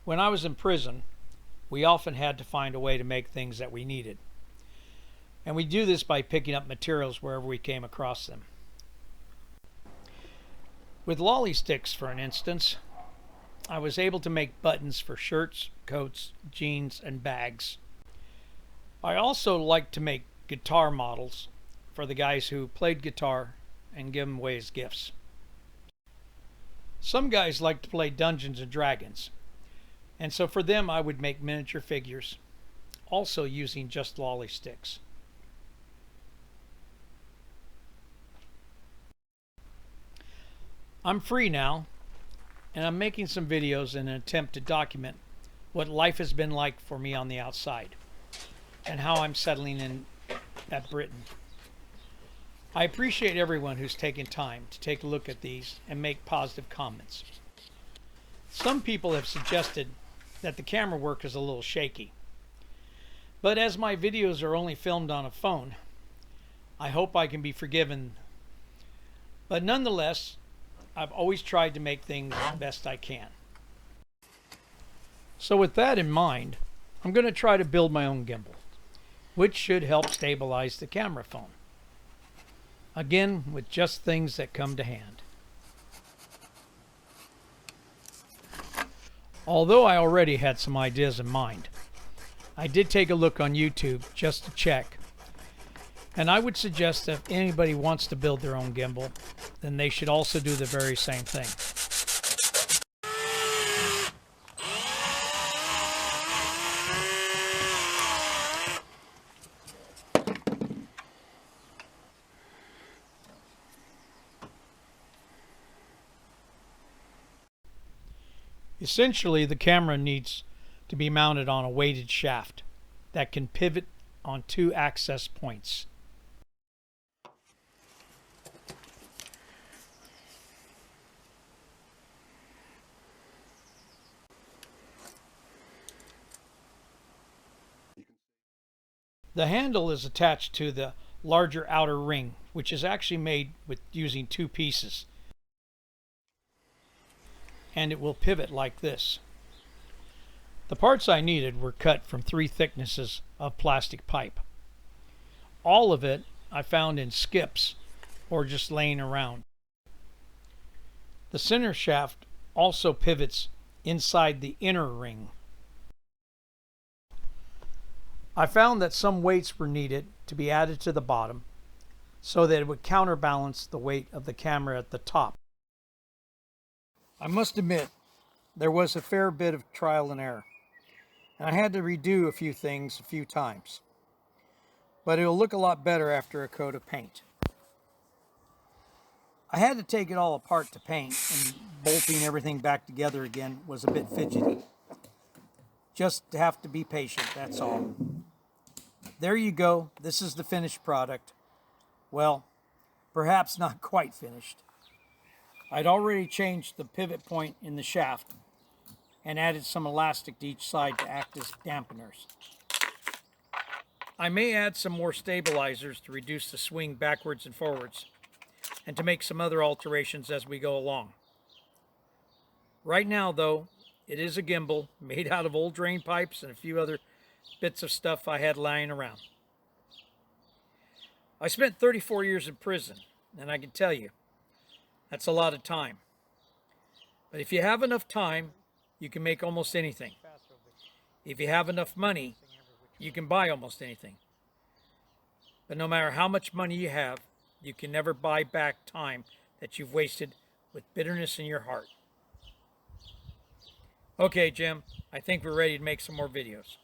When I was in prison, we often had to find a way to make things that we needed. And we do this by picking up materials wherever we came across them. With lolly sticks, for an instance, I was able to make buttons for shirts, coats, jeans, and bags. I also liked to make guitar models for the guys who played guitar and give them away as gifts. Some guys like to play Dungeons and Dragons, and so for them I would make miniature figures, also using just lolly sticks. I'm free now, and I'm making some videos in an attempt to document what life has been like for me on the outside, and how I'm settling in at Britain. I appreciate everyone who's taken time to take a look at these and make positive comments. Some people have suggested that the camera work is a little shaky, but as my videos are only filmed on a phone, I hope I can be forgiven. But nonetheless, I've always tried to make things the best I can. So with that in mind, I'm going to try to build my own gimbal, which should help stabilize the camera phone. Again, with just things that come to hand. Although I already had some ideas in mind, I did take a look on YouTube just to check. And I would suggest that if anybody wants to build their own gimbal, then they should also do the very same thing. Essentially, the camera needs to be mounted on a weighted shaft that can pivot on 2 access points. The handle is attached to the larger outer ring, which is actually made with using 2 pieces. And it will pivot like this. The parts I needed were cut from 3 thicknesses of plastic pipe. All of it I found in skips or just laying around. The center shaft also pivots inside the inner ring. I found that some weights were needed to be added to the bottom so that it would counterbalance the weight of the camera at the top. I must admit, there was a fair bit of trial and error, and I had to redo a few things a few times, but it'll look a lot better after a coat of paint. I had to take it all apart to paint, and bolting everything back together again was a bit fidgety. Just have to be patient, that's all. There you go, this is the finished product. Well, perhaps not quite finished. I'd already changed the pivot point in the shaft and added some elastic to each side to act as dampeners. I may add some more stabilizers to reduce the swing backwards and forwards, and to make some other alterations as we go along. Right now, though, it is a gimbal made out of old drain pipes and a few other bits of stuff I had lying around. I spent 34 years in prison, and I can tell you, that's a lot of time. But if you have enough time, you can make almost anything. If you have enough money, you can buy almost anything. But no matter how much money you have, you can never buy back time that you've wasted with bitterness in your heart. Okay, Jim, I think we're ready to make some more videos.